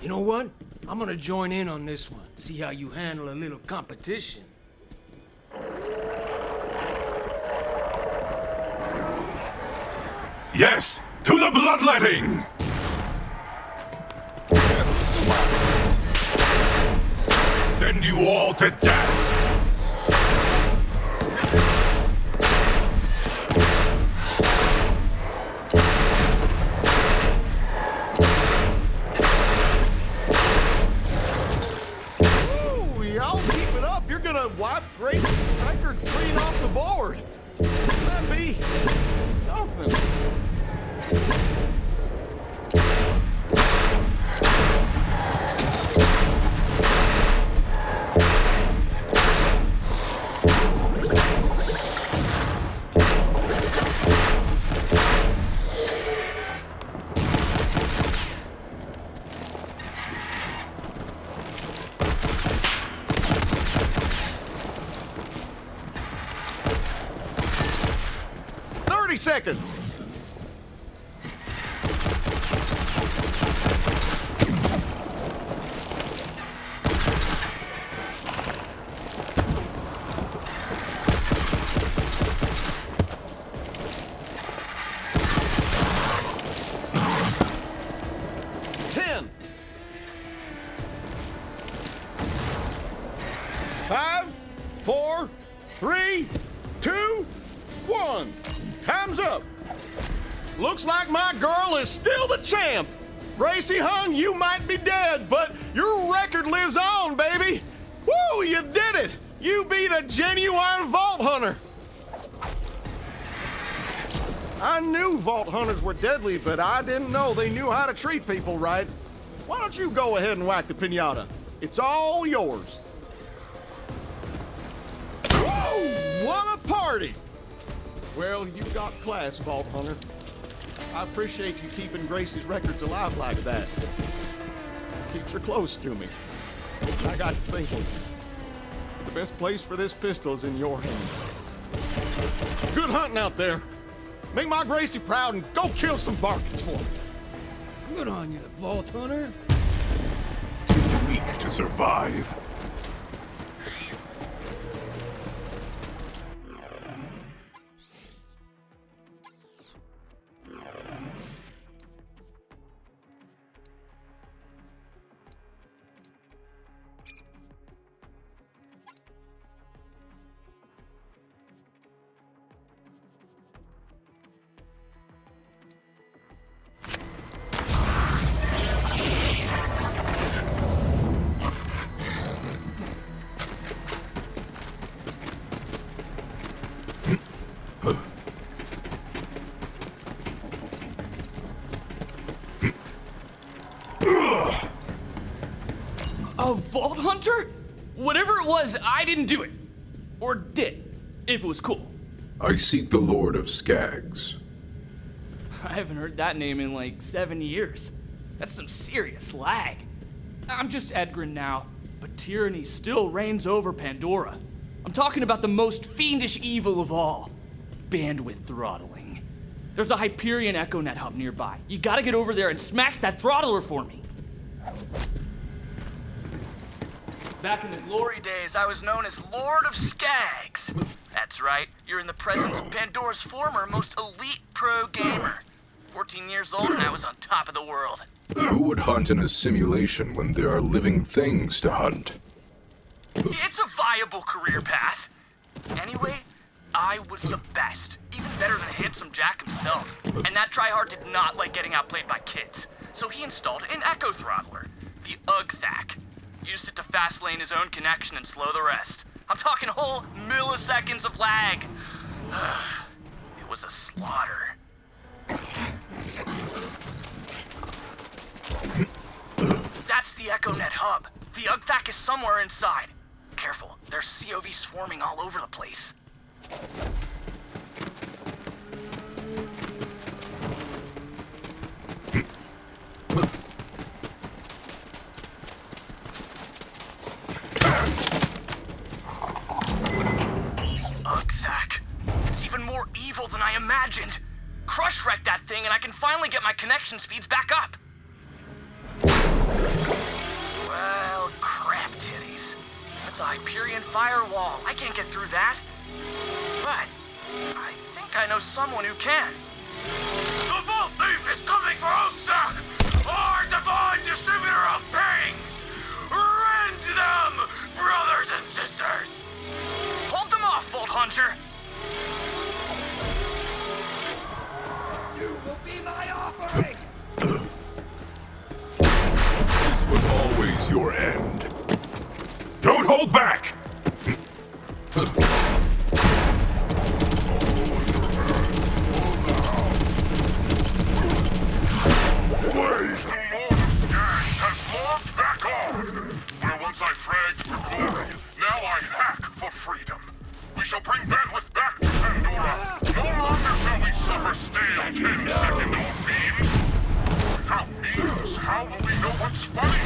You know what? I'm gonna join in on this one. See how you handle a little competition. Yes, to the bloodletting! Send you all to death! You're gonna wipe Grace's record clean off the board. That'd be something. Seconds. Ten. 5, 4, 3, 2, 1. Time's up. Looks like my girl is still the champ. Gracie Hung, you might be dead, but your record lives on, baby. Woo, you did it. You beat a genuine vault hunter. I knew vault hunters were deadly, but I didn't know they knew how to treat people right. Why don't you go ahead and whack the piñata? It's all yours. Whoa, what a party. Well, you got class, Vault Hunter. I appreciate you keeping Gracie's records alive like that. Keeps her close to me. I got to thinking, the best place for this pistol is in your hands. Good hunting out there. Make my Gracie proud and go kill some Barkins for me. Good on you, Vault Hunter. Too weak to survive. A Vault Hunter? Whatever it was, I didn't do it. Or did, if it was cool. I seek the Lord of Skags. I haven't heard that name in like 7 years. That's some serious lag. I'm just Edgren now, but tyranny still reigns over Pandora. I'm talking about the most fiendish evil of all, bandwidth throttling. There's a Hyperion EchoNet hub nearby. You gotta get over there and smash that throttler for me. Back in the glory days, I was known as Lord of Skags. That's right, you're in the presence of Pandora's former most elite pro gamer. 14 years old and I was on top of the world. Who would hunt in a simulation when there are living things to hunt? It's a viable career path. Anyway, I was the best, even better than Handsome Jack himself. And that tryhard did not like getting outplayed by kids. So he installed an Echo Throttler, the UGTHAC. Used it to fast lane his own connection and slow the rest. I'm talking whole milliseconds of lag. It was a slaughter. That's the EchoNet hub. The UGTHAC is somewhere inside. Careful, there's COV swarming all over the place. UGTHAC. It's even more evil than I imagined. Crush wreck that thing and I can finally get my connection speeds back up. Well, crap titties. That's a Hyperion firewall. I can't get through that. But I think I know someone who can. The Vault Thief is coming for Oakstock! Our divine distributor of pings! Rend them, brothers and sisters! Hold them off, Vault Hunter! You will be my offering! This was always your end. Don't hold back! Once I fragged for glory, now I hack for freedom. We shall bring bandwidth back to Pandora. No longer shall we suffer stale 10-second old memes. Without memes, how will we know what's funny?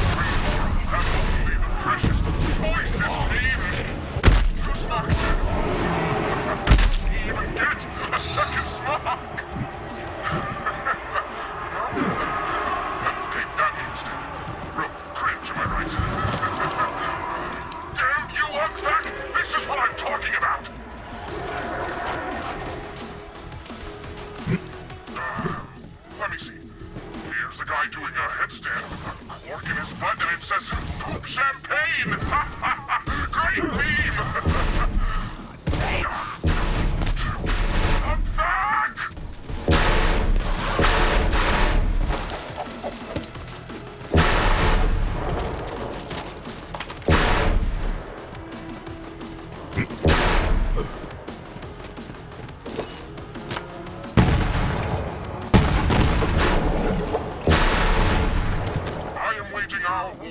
Pandora will have only the freshest, choicest memes. Too smart. Even get a second smock. Okay, that means real cringe, am I right? Damn you, Unkvac! This is what I'm talking about! Let me see. Here's a guy doing a headstand with a cork in his butt and it says, "Poop champagne!" Great meme! Unkvac!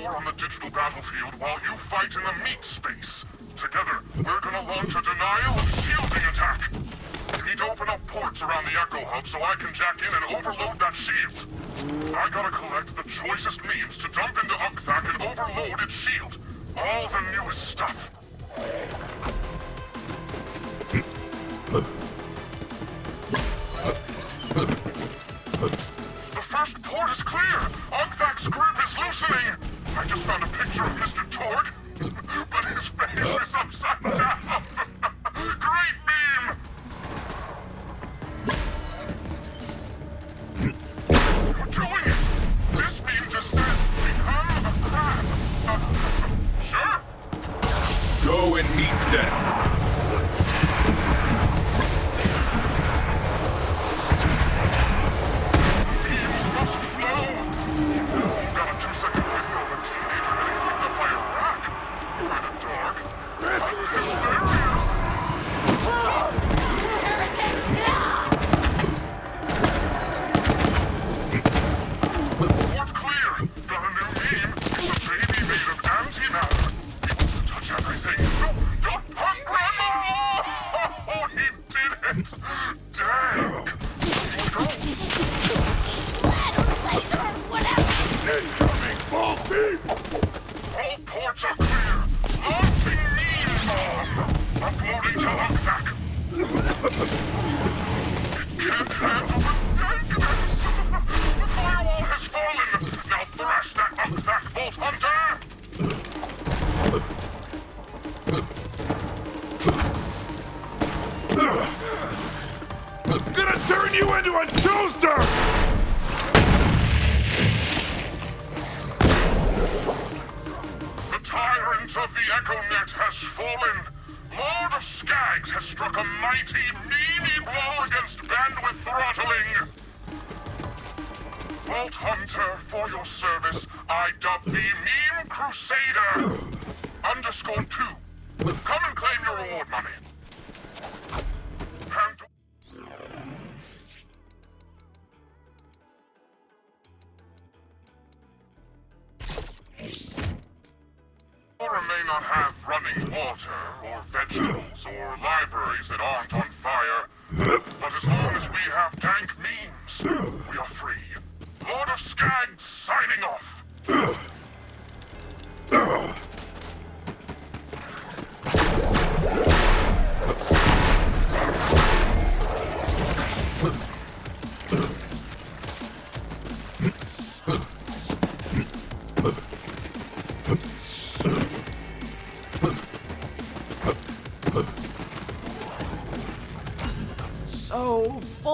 On the digital battlefield while you fight in the meat space. Together, we're gonna launch a denial of shielding attack. You need to open up ports around the Echo Hub so I can jack in and overload that shield. I gotta collect the choicest memes to dump into Unkvac and overload its shield. All the newest stuff. The first port is clear! Unkvac's grip is loosening! I just found a picture of Mr. Torg, but his face is upside down! Great meme! You're doing it! This meme just says, become a crab! Sure? Go and meet them.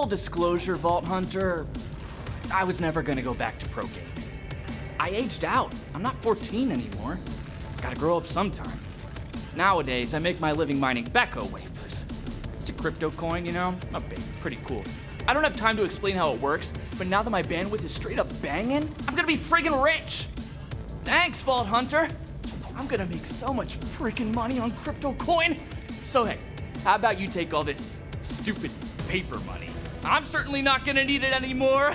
Full disclosure, Vault Hunter, I was never gonna go back to pro gaming. I aged out. I'm not 14 anymore. Gotta grow up sometime. Nowadays, I make my living mining Becco wafers. It's a crypto coin, you know? Oh, baby, pretty cool. I don't have time to explain how it works, but now that my bandwidth is straight up banging, I'm gonna be friggin' rich. Thanks, Vault Hunter. I'm gonna make so much freaking money on crypto coin. So hey, how about you take all this stupid paper money? I'm certainly not gonna need it anymore.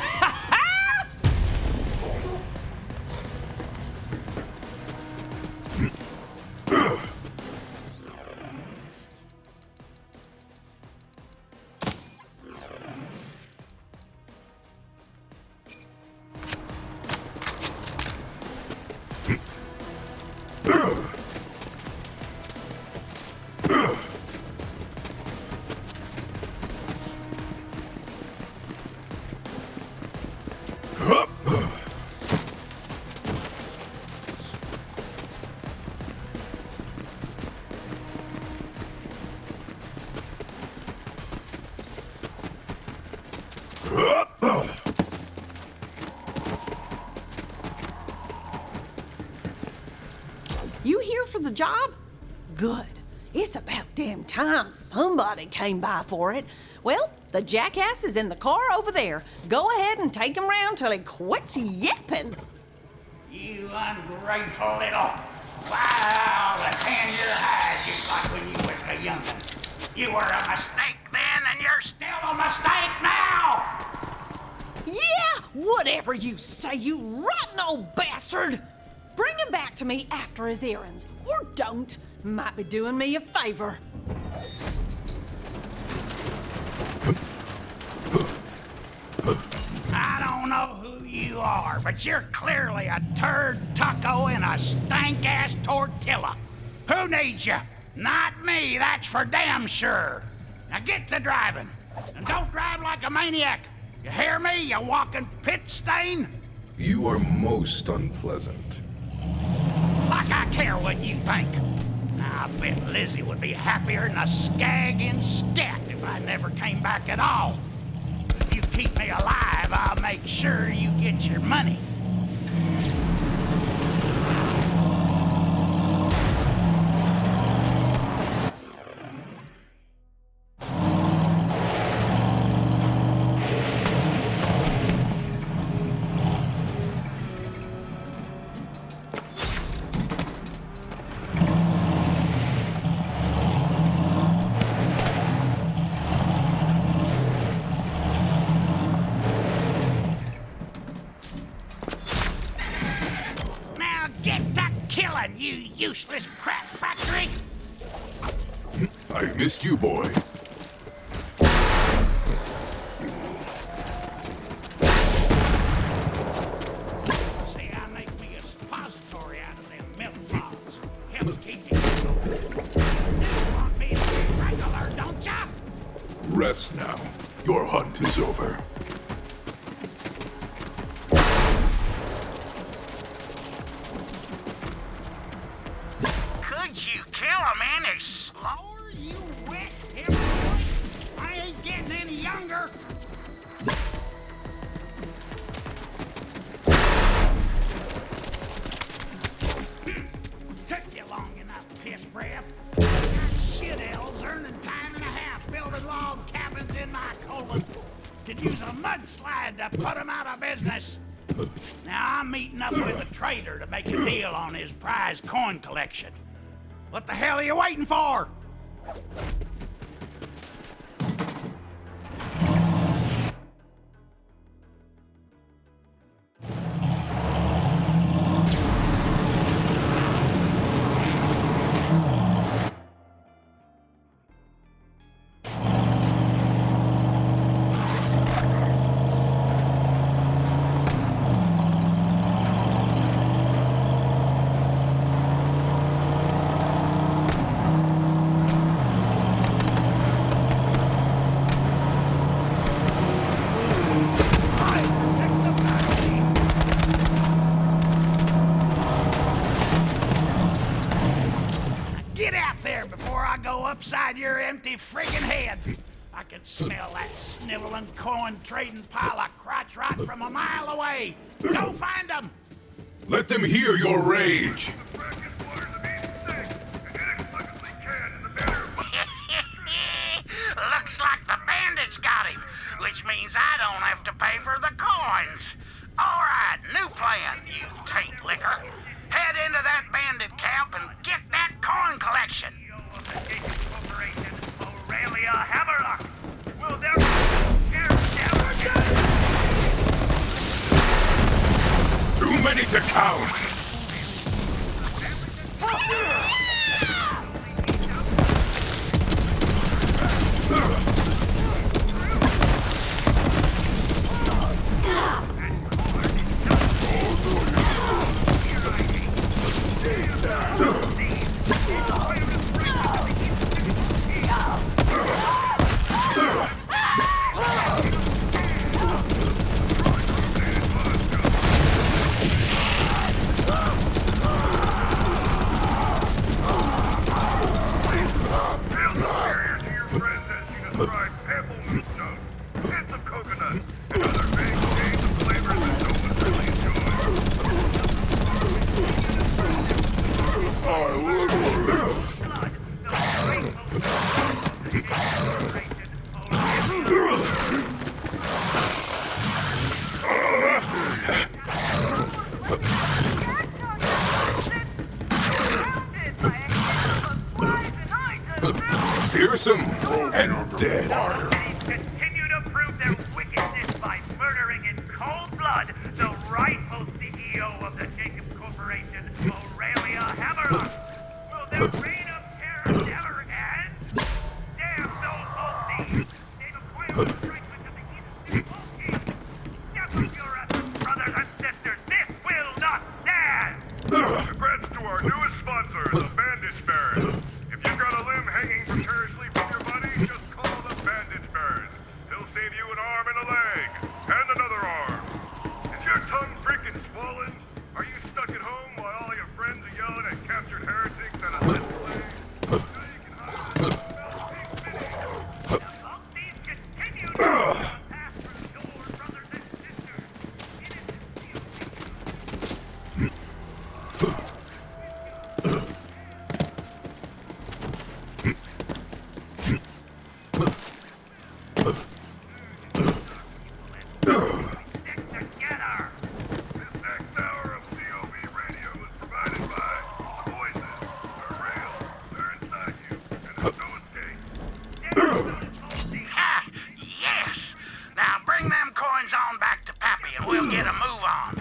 You here for the job? Good. It's about damn time somebody came by for it. Well, the jackass is in the car over there. Go ahead and take him round till he quits yapping. You ungrateful little... Wow, the tan your hide just like when you was a young'un. You were a mistake then, and you're still a mistake now! Yeah, whatever you say, you rotten old bastard! Bring him back to me after his errands, or don't. Might be doing me a favor. I don't know who you are, but you're clearly a turd taco in a stank-ass tortilla. Who needs you? Not me, that's for damn sure. Now get to driving, and don't drive like a maniac. You hear me, you walking pit stain? You are most unpleasant. Like I care what you think. I bet Lizzie would be happier than a skag in scat if I never came back at all. If you keep me alive, I'll make sure you get your money. Killing, you useless crap factory! I missed you, boy. See, I make me a suppository out of them milk bottles. Helps keep me cool. You want me to be regular, don't ya? Rest now. Your hunt is over. You kill him any slower, you wet hemorrhoid? I ain't getting any younger. Took you long enough, piss breath. Got shit elves earning time and a half building log cabins in my colon. Could use a mudslide to put them out of business. Now I'm meeting up with a trader to make a deal on his prize coin collection. What the hell are you waiting for? Get out there before I go upside your empty friggin' head. I can could smell that sniveling, coin-trading pile of crotch rot from a mile away. Go find them! Let them hear your rage. Looks like the bandits got him, which means I don't have to pay for the coins. All right, new plan, you taint liquor. Head into that bandit camp and get that coin collection. Aurelia Hammerlock. Will there Too many to count. Fearsome and dead. Continue to prove their wickedness by murdering in cold blood the rightful CEO of the Jacobs Corporation, Aurelia Hammerlock. Will their reign of terror never end? Damn those old thieves! They've acquired the strength of the innocent king. Step up your efforts, brothers and sisters. This will not stand! Congrats to our newest sponsor, the Bandage Bears. If you've got a limb hanging precariously from your body, just call the Bandage Bears. They'll save you an arm and a leg, and another arm. Is your tongue freaking swollen? Are you stuck at home while all your friends are yelling at captured heretics at a let's play? Now you can hide the smell of pig spitting. All these continue to pass through the door, brothers and sisters. This next hour of COB radio is provided by voices. They're real. They're inside you, and there's no escape. Ha! Yes! Now bring them coins on back to Pappy and we'll get a move on.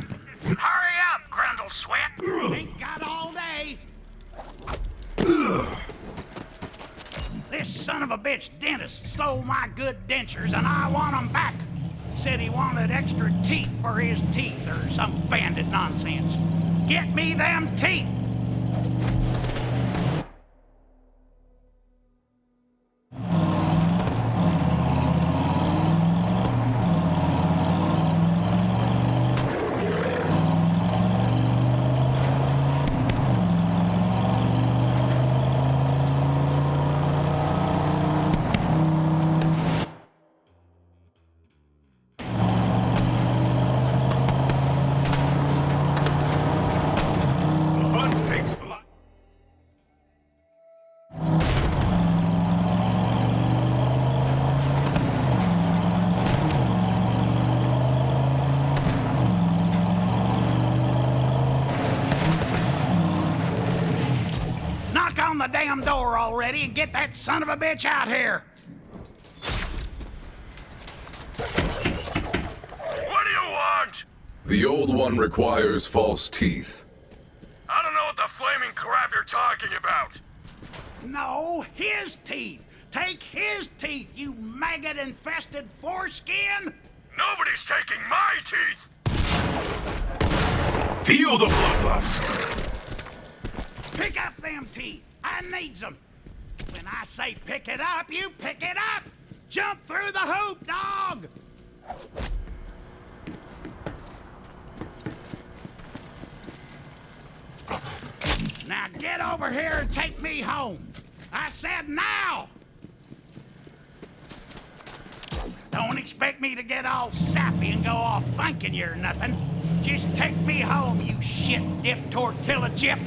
Hurry up, Grundle Sweat! Ain't got all day. This son of a bitch dentist stole my good dentures and I want them back. Said he wanted extra teeth for his teeth or some bandit nonsense. Get me them teeth! Hunt takes flight. Knock on the damn door already and get that son of a bitch out here! What do you want? The old one requires false teeth. I don't know what the flaming crap you're talking about. No, his teeth! Take his teeth, you maggot-infested foreskin! Nobody's taking my teeth. Feel the bloodlust. Pick up them teeth! I needs them! When I say pick it up, you pick it up! Jump through the hoop, dog! Now get over here and take me home! I said now! Don't expect me to get all sappy and go off thinking you're nothing. Just take me home, you shit-dip tortilla chip.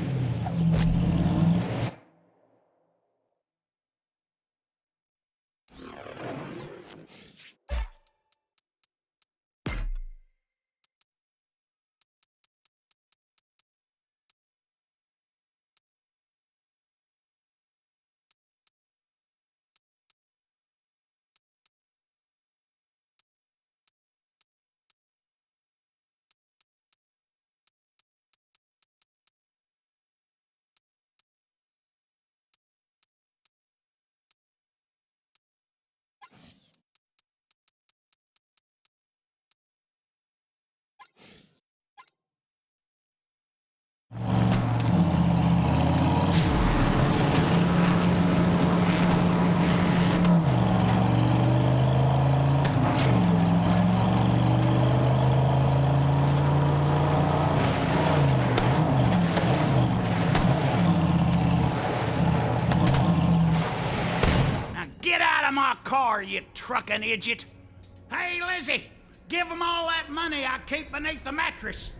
Get out of my car, you truckin' idiot! Hey, Lizzie, give him all that money I keep beneath the mattress.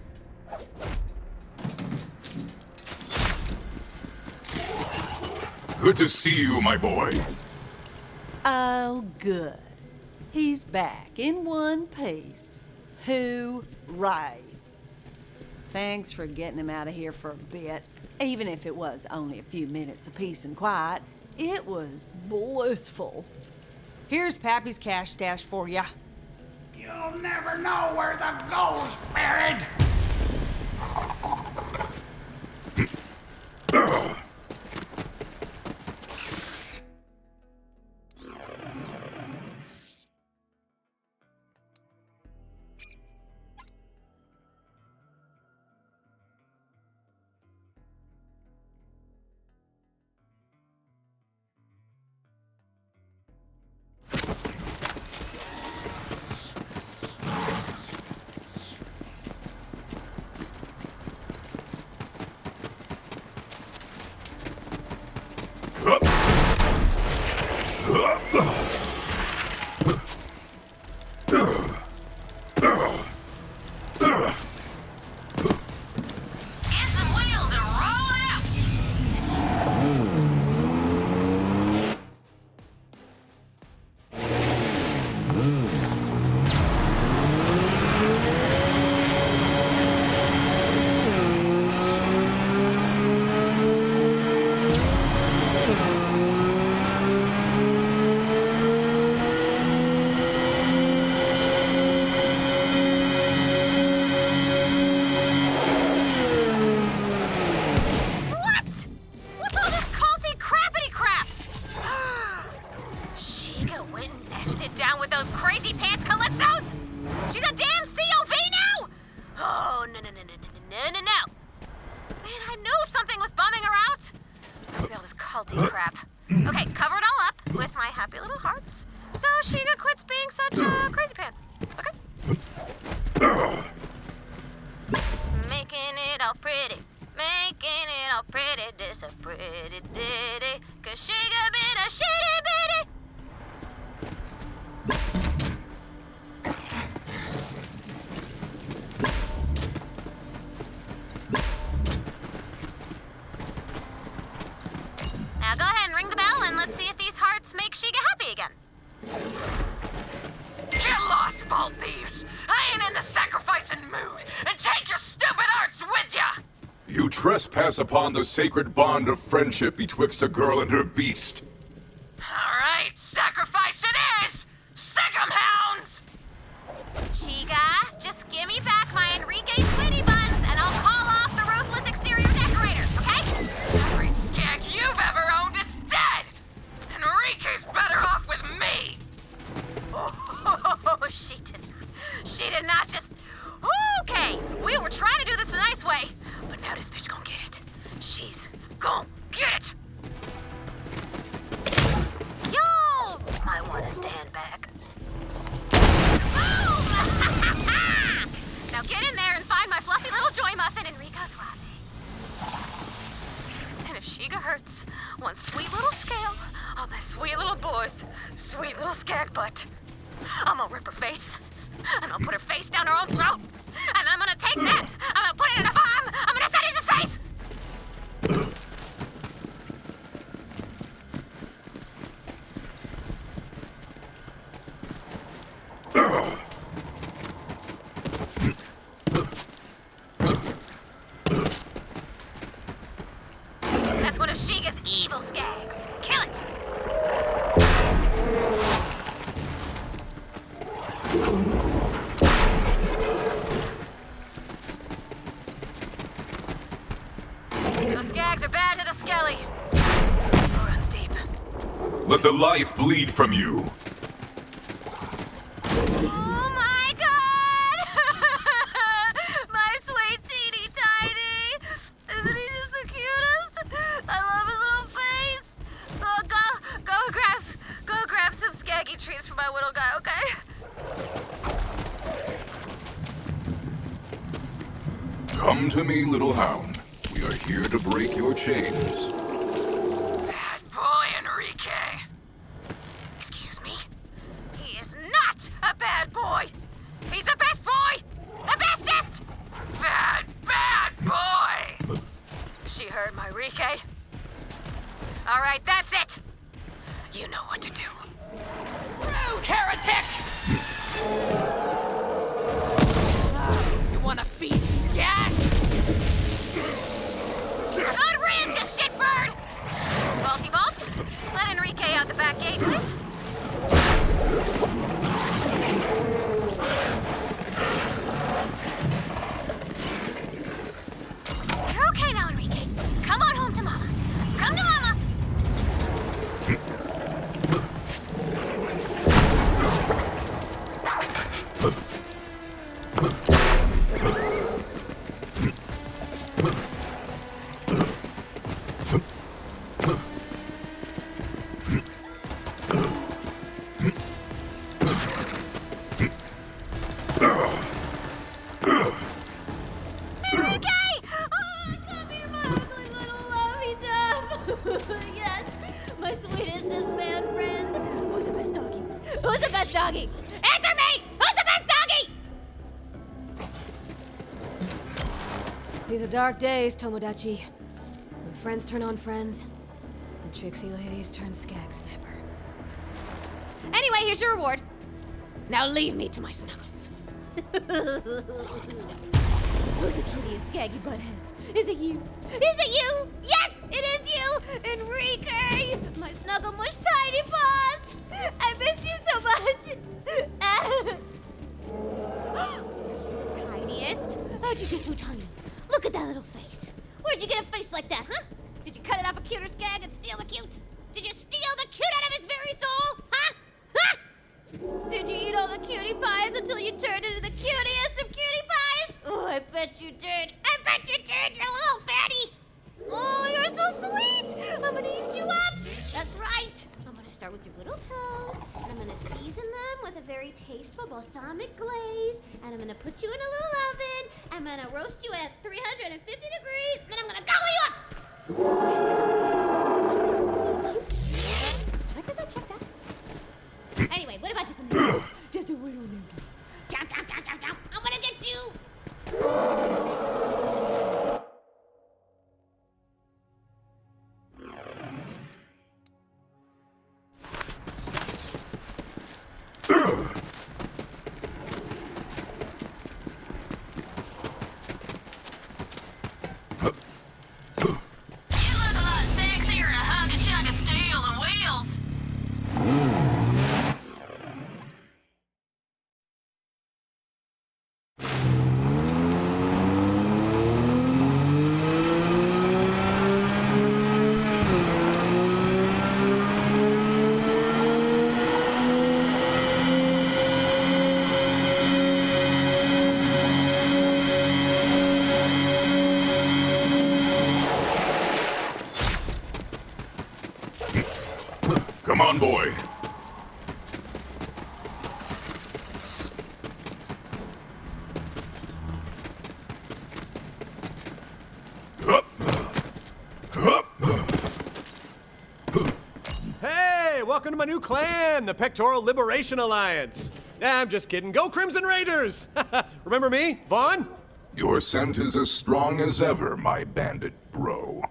Good to see you, my boy. Oh, good. He's back in one piece. Hooray. Thanks for getting him out of here for a bit. Even if it was only a few minutes of peace and quiet, it was blissful. Here's Pappy's cash stash for ya. You'll never know where the gold's buried. Down with those crazy pants Calypsos? She's a damn COV now? Oh, no. Man, I knew something was bumming her out. Must be all this culty crap. Okay, cover it all up with my happy little hearts, so Shiga quits being such crazy pants. Okay? Making it all pretty. This a pretty ditty. 'Cause Shiga been a shitty bitty. Now go ahead and ring the bell and let's see if these hearts make Shiga happy again. Get lost, bald thieves! I ain't in the sacrificing mood, and take your stupid arts with ya! You trespass upon the sacred bond of friendship betwixt a girl and her beast. Alright, sacrifice it is! Sick 'em, hounds! Shiga, just give me back my Enrique sweetie buns and I'll call off the ruthless exterior decorator, okay? Every skag you've ever owned is dead! Enrique's better off with me! Oh, she did not just... Okay, we were trying to do this a nice way, but now this bitch gon' get it. She's gon' get it! Y'all might want to stand back. Boom! Now get in there and find my fluffy little joy muffin, Enrico Suave. And if Shiga hurts one sweet little scale on my sweet little boy's sweet little skag butt, I'm gonna rip her face. I'm gonna put her face down her own throat. And I'm gonna take that. I'm gonna put it in a bomb. I'm gonna set it in his face. That's one of Shiga's evil skags. Kill it. Those skags are bad to the skelly. Oh, runs deep. Let the life bleed from you. Oh my god! My sweet teeny tiny! Isn't he just the cutest? I love his little face! Go grab some skaggy treats for my little guy, okay? Come to me, little hound. We are here to break your chains. Bad boy, Enrique. Excuse me? He is not a bad boy! He's the best boy! The bestest! Bad boy! She heard my Enrique. Alright, that's it! You know what to do. Rude heretic! You wanna feed skag? God ran, you shitbird! Vaulty vault, let Enrique out the back gate, please. You're okay now, Enrique. Come on home to Mama. Come to Mama. Enrique! Oh, come here, my ugly little lovey-dove. Yes, my sweetest man friend. Who's the best doggy? Who's the best doggy? Answer me! Who's the best doggy? These are dark days, Tomodachi. When friends turn on friends, and tricksy ladies turn skag sniper. Anyway, here's your reward. Now leave me to my snuggles. Who's the cutest skaggy butthead? Is it you? Is it you? Yes, it is you! Enrique! My snuggle mush tiny paws! I missed you so much! Tiniest? How'd you get so tiny? Look at that little face. Where'd you get a face like that, huh? Did you cut it off a cuter skag and steal the cute? Did you steal the cute out of his very soul? Huh? Huh? Did you eat all the cutie pies until you turned into the cutest of cutie pies? Oh, I bet you did. I bet you did, you little fatty. Oh, you're so sweet. I'm gonna eat you up. That's right. I'm gonna start with your little toes, and I'm gonna season them with a very tasteful balsamic glaze, and I'm gonna put you in a little oven. I'm gonna roast you at 350 degrees, and then I'm gonna gobble you up. Cute. Can I get that checked out? Anyway, what about just a minute? Just a little minute. Jump, jump, jump, jump, jump. I'm gonna get you. You look a lot sexier in a hunk of chunk of steel than wheels. Come on, boy. Hey, welcome to my new clan, the Pectoral Liberation Alliance. I'm just kidding. Go Crimson Raiders! Remember me, Vaughn? Your scent is as strong as ever, my bandit bro.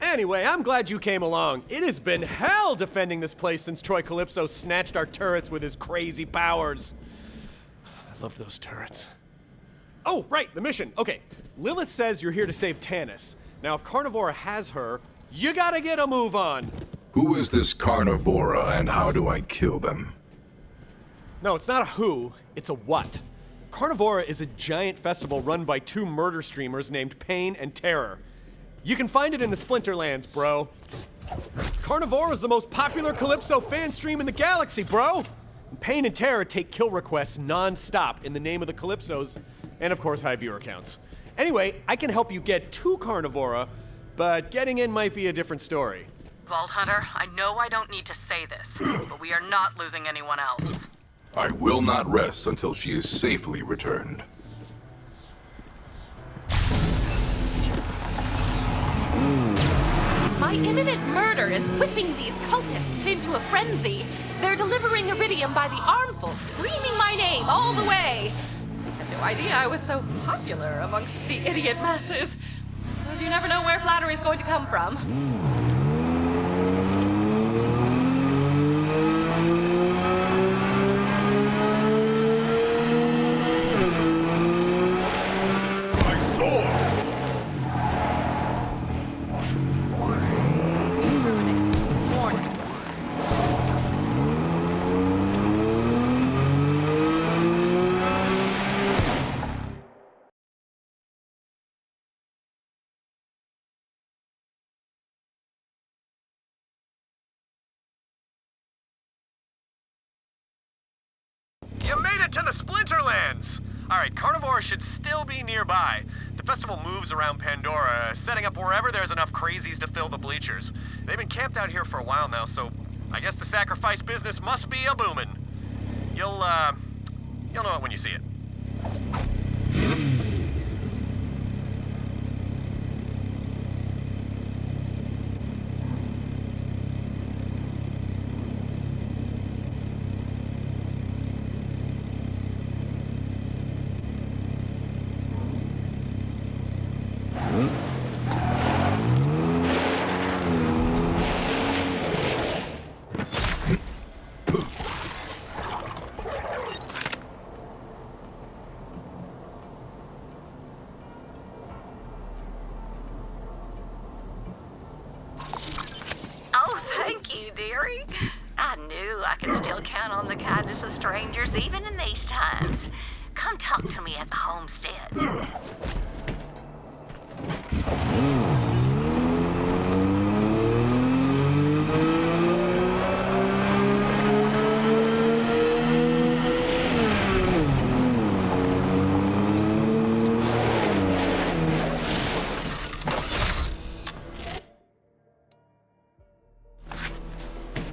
Anyway, I'm glad you came along. It has been hell defending this place since Troy Calypso snatched our turrets with his crazy powers. I love those turrets. Oh, right, the mission. Okay, Lilith says you're here to save Tanis. Now, if Carnivora has her, you gotta get a move on. Who is this Carnivora and how do I kill them? No, it's not a who, it's a what. Carnivora is a giant festival run by two murder streamers named Pain and Terror. You can find it in the Splinterlands, bro. Carnivora is the most popular Calypso fan stream in the galaxy, bro. And Pain and Terror take kill requests non-stop in the name of the Calypsos, and of course high viewer counts. Anyway, I can help you get to Carnivora, but getting in might be a different story. Vault Hunter, I know I don't need to say this, but we are not losing anyone else. I will not rest until she is safely returned. My imminent murder is whipping these cultists into a frenzy. They're delivering iridium by the armful, screaming my name all the way. I had no idea I was so popular amongst the idiot masses. I suppose you never know where flattery's going to come from. My sword! You made it to the Splinterlands! Alright, Carnivora should still be nearby. The festival moves around Pandora, setting up wherever there's enough crazies to fill the bleachers. They've been camped out here for a while now, so I guess the sacrifice business must be a boomin'. You'll know it when you see it. I knew I could still count on the kindness of strangers even in these times. Come talk to me at the homestead.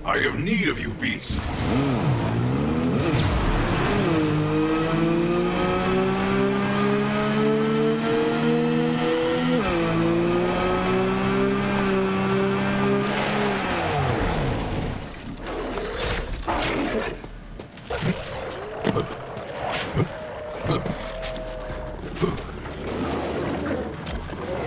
I have need of you, beast.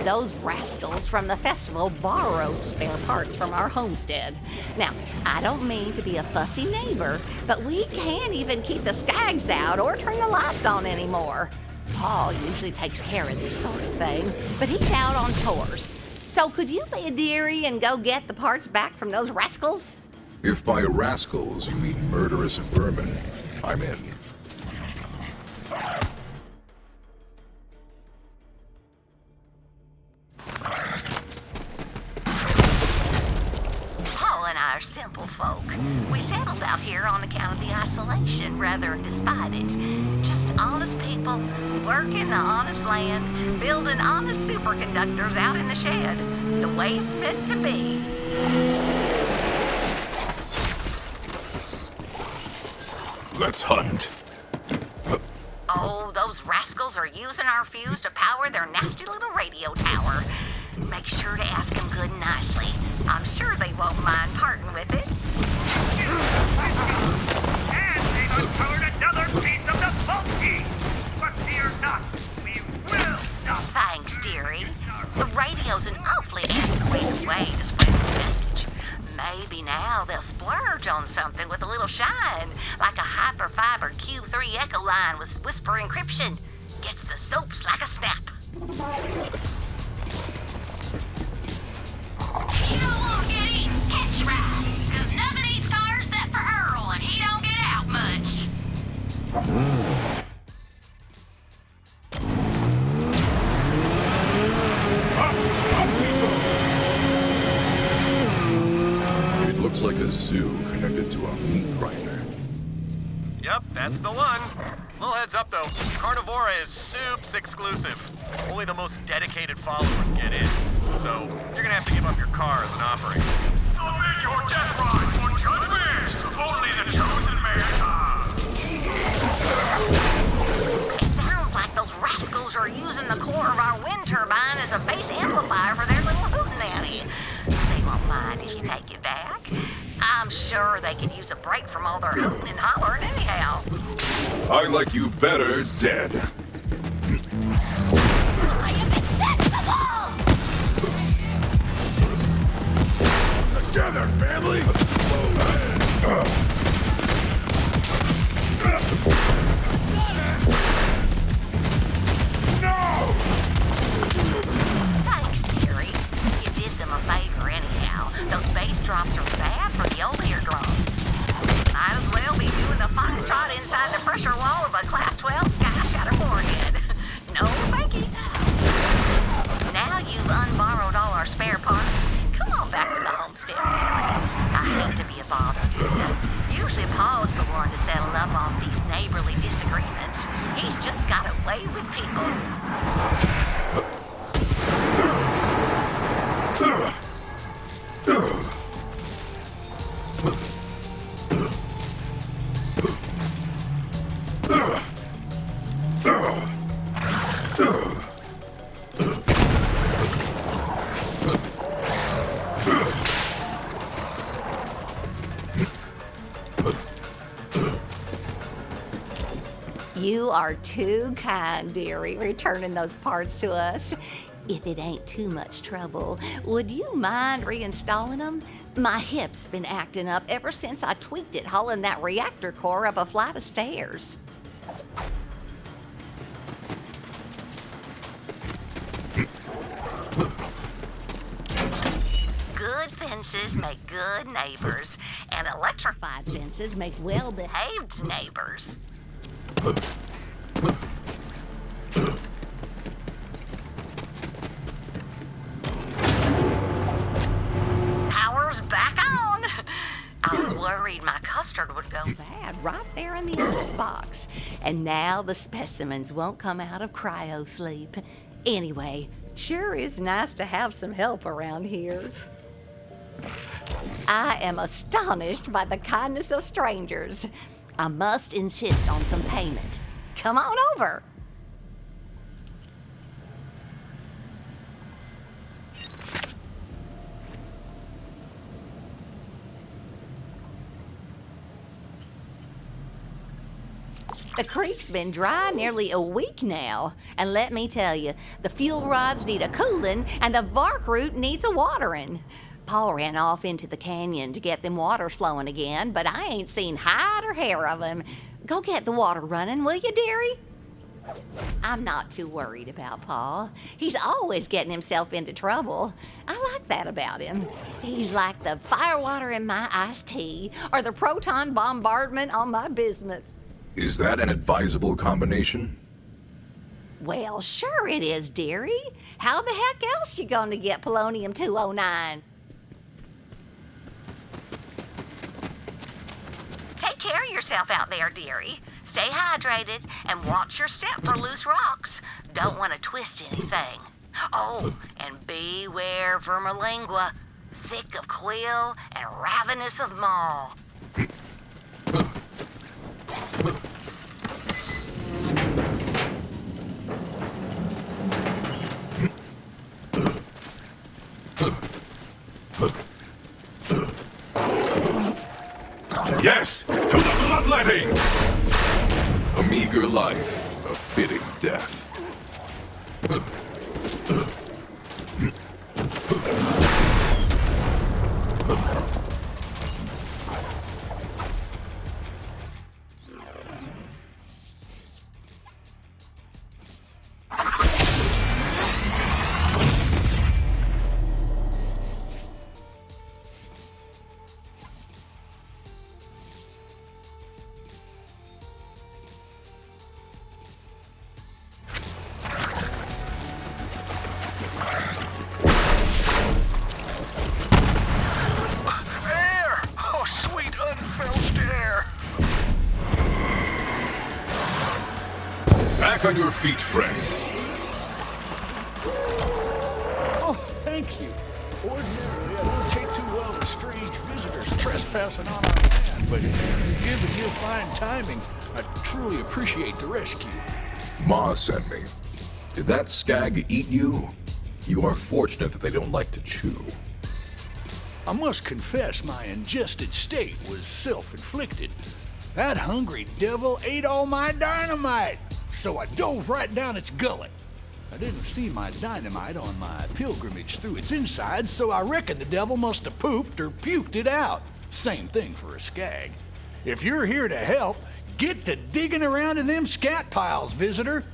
Those rascals from the festival borrowed spare parts from our homestead. Now, I don't mean to be a fussy neighbor, but we can't even keep the skags out or turn the lights on anymore. Paul usually takes care of this sort of thing, but he's out on tours. So could you be a dearie and go get the parts back from those rascals? If by rascals you mean murderous vermin, I'm in. Paul and I are simple folk. We settled out here on account of the isolation rather than despite it. Just honest people, working the honest land, building honest superconductors out in the shed, the way it's meant to be. Let's hunt. Oh, those rascals are using our fuse to power their nasty little radio tower. Make sure to ask them good and nicely. I'm sure they won't mind parting with it. uncovered another piece of the bulky. But fear not, we will stop. Thanks, dearie. The radio's an awfully antiquated way to spread the message. Maybe now they'll splurge on something with a little shine, like a hyperfiber Q3 echo line with whisper encryption. Gets the soaps like a snap. You don't want to get eaten, catch right. Cause nothing eats cars except for Earl, and he don't get out much. It looks like a zoo connected to a meat grinder. Yep, that's the one. Little heads up though, Carnivora is soups exclusive. Only the most dedicated followers get in. So you're gonna have to give up your car as an offering. Obey your death ride for judgment. Only the chosen man. It sounds like those rascals are using the core of our wind turbine as a base amplifier for their little hootenanny. They won't mind if you take it back. I'm sure they could use a break from all their hooting and hollering anyhow. I like you better dead. I am insensible! Together, family! No! Thanks, dearie. You did them a favor anyhow. Those bass drops are bad for the old eardrums. Might as well be doing the foxtrot inside the pressure wall of a Class 12 Sky Shatter Warhead. No fakey. Now you've unborrowed all our spare parts. Come on back to the homestead, Mary. I hate to be a bother to you. Usually Paul's the one to settle up on these neighborly disagreements. He's just got a way with people. You are too kind, dearie, returning those parts to us. If it ain't too much trouble, would you mind reinstalling them? My hip's been acting up ever since I tweaked it hauling that reactor core up a flight of stairs. Good fences make good neighbors, and electrified fences make well-behaved neighbors. Power's back on. I was worried my custard would go bad right there in the icebox. And now the specimens won't come out of cryo sleep. Anyway, sure is nice to have some help around here. I am astonished by the kindness of strangers. I must insist on some payment. Come on over. The creek's been dry nearly a week now. And let me tell you, the fuel rods need a cooling and the Vark root needs a watering. Paul ran off into the canyon to get them waters flowing again, but I ain't seen hide or hair of him. Go get the water running, will you, dearie? I'm not too worried about Paul. He's always getting himself into trouble. I like that about him. He's like the firewater in my iced tea or the proton bombardment on my bismuth. Is that an advisable combination? Well, sure it is, dearie. How the heck else you gonna get polonium-209? Take care of yourself out there, dearie. Stay hydrated and watch your step for loose rocks. Don't want to twist anything. Oh, and beware vermilingua, thick of quill and ravenous of maw. Yes! To the bloodline! bloodletting! A meager life, a fitting death. Air! Oh, sweet unfilched air! Back on your feet, friend. Oh, thank you. Ordinarily, I don't take too well to strange visitors trespassing on our land, but given your fine timing, I truly appreciate the rescue. Ma sent me. Did that skag eat you? You are fortunate that they don't like to chew. I must confess my ingested state was self-inflicted. That hungry devil ate all my dynamite, so I dove right down its gullet. I didn't see my dynamite on my pilgrimage through its insides, so I reckon the devil must have pooped or puked it out. Same thing for a skag. If you're here to help, get to digging around in them scat piles, visitor.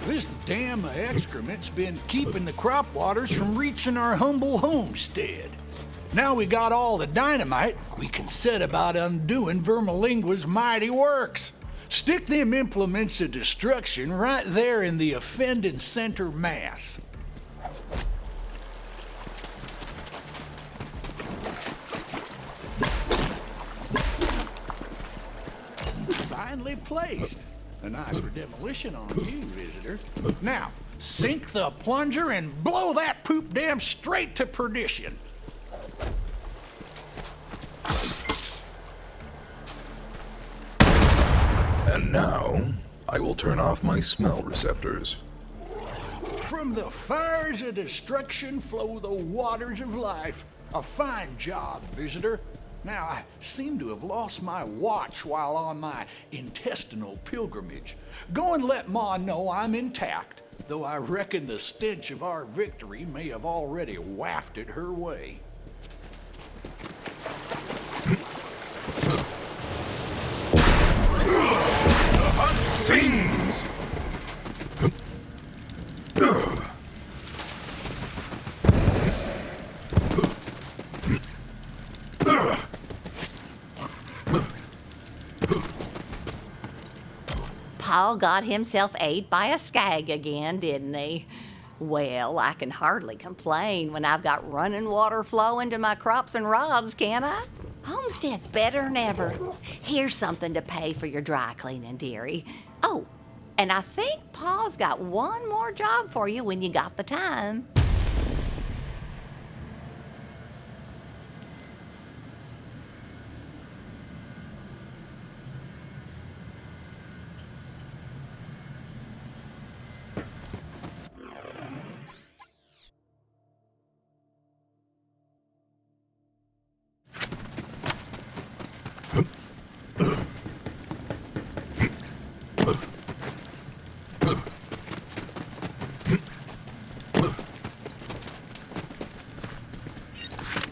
This dam of excrement's been keeping the crop waters from reaching our humble homestead. Now we got all the dynamite, we can set about undoing Vermalingua's mighty works. Stick them implements of destruction right there in the offending center mass. Finely placed. An eye for demolition on you, visitor. Now, sink the plunger and blow that poop dam straight to perdition. And now, I will turn off my smell receptors. From the fires of destruction flow the waters of life. A fine job, visitor. Now, I seem to have lost my watch while on my intestinal pilgrimage. Go and let Ma know I'm intact, though I reckon the stench of our victory may have already wafted her way. The hunt sings! Paul got himself ate by a skag again, didn't he? Well, I can hardly complain when I've got running water flowing to my crops and rods, can I? Homestead's better than ever. Here's something to pay for your dry cleaning, dearie. Oh, and I think Paul's got one more job for you when you got the time.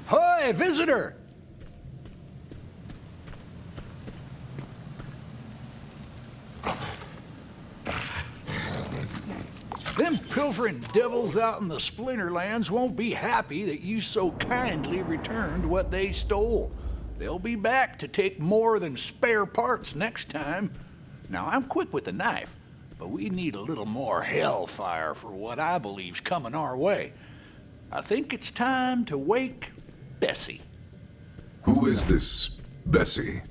Hoy, visitor! Them pilfering devils out in the Splinterlands won't be happy that you so kindly returned what they stole. They'll be back to take more than spare parts next time. Now, I'm quick with the knife, but we need a little more hellfire for what I believe's coming our way. I think it's time to wake Bessie. Who is this Bessie?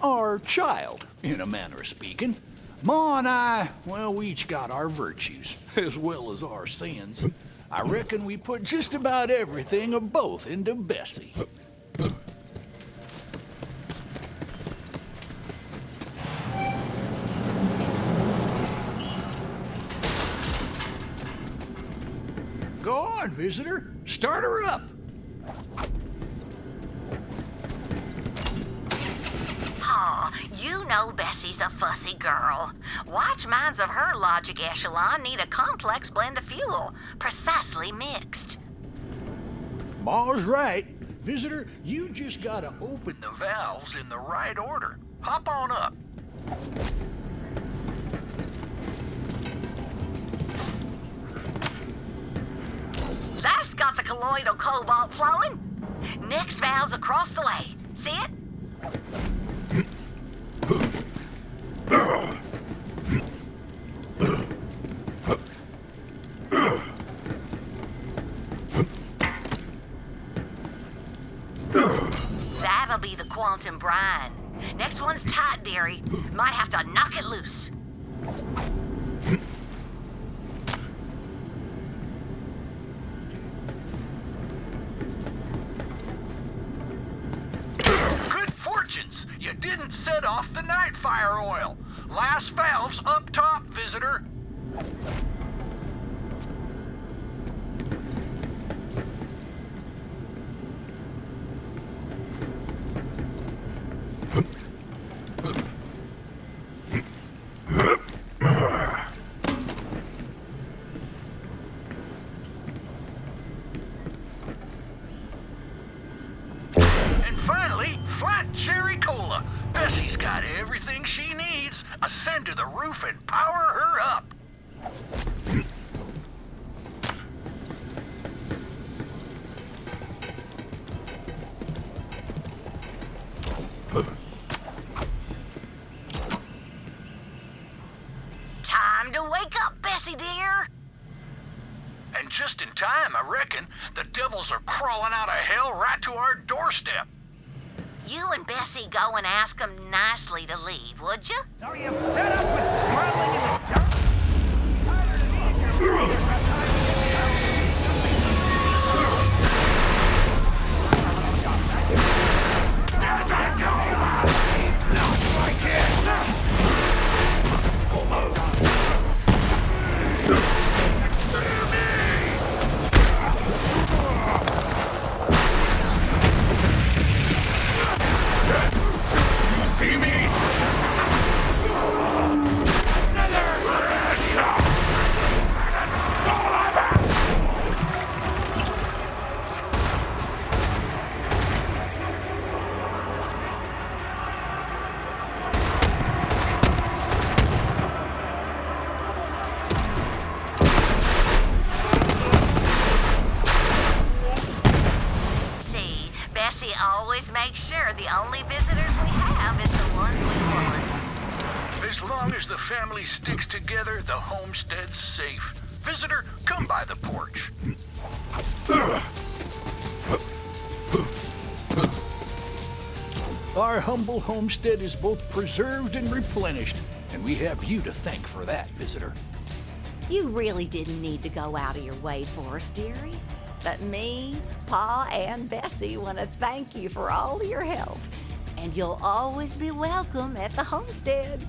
Our child, in a manner of speaking. Ma and I, well, we each got our virtues, as well as our sins. I reckon we put just about everything of both into Bessie. on, visitor. Start her up. Aw, you know Bessie's a fussy girl. Watch minds of her logic echelon need a complex blend of fuel, precisely mixed. Ma's right. Visitor, you just gotta open the valves in the right order. Hop on up. That's got the colloidal cobalt flowing. Next valve's across the way. See it? That'll be the quantum brine. Next one's tight, dearie. Might have to knock it loose. Good fortunes. You didn't set off the night fire oil. Last valve's up top, visitor. And finally, flat cherry cola. Bessie's got everything she needs. Ascend to the roof and power her up. Time to wake up, Bessie dear. And just in time, I reckon. The devils are crawling out of hell right to our doorstep. You and Bessie go and ask them nicely to leave, would you? Are you fed up with scrabbling in the dark? Tired of eating your breathing See me? See, Bessie always makes sure the only visitors we have is the ones we want. As long as the family sticks together, the homestead's safe. Visitor, come by the porch. Our humble homestead is both preserved and replenished, and we have you to thank for that, visitor. You really didn't need to go out of your way for us, dearie. But me, Pa, and Bessie want to thank you for all your help. And you'll always be welcome at the homestead.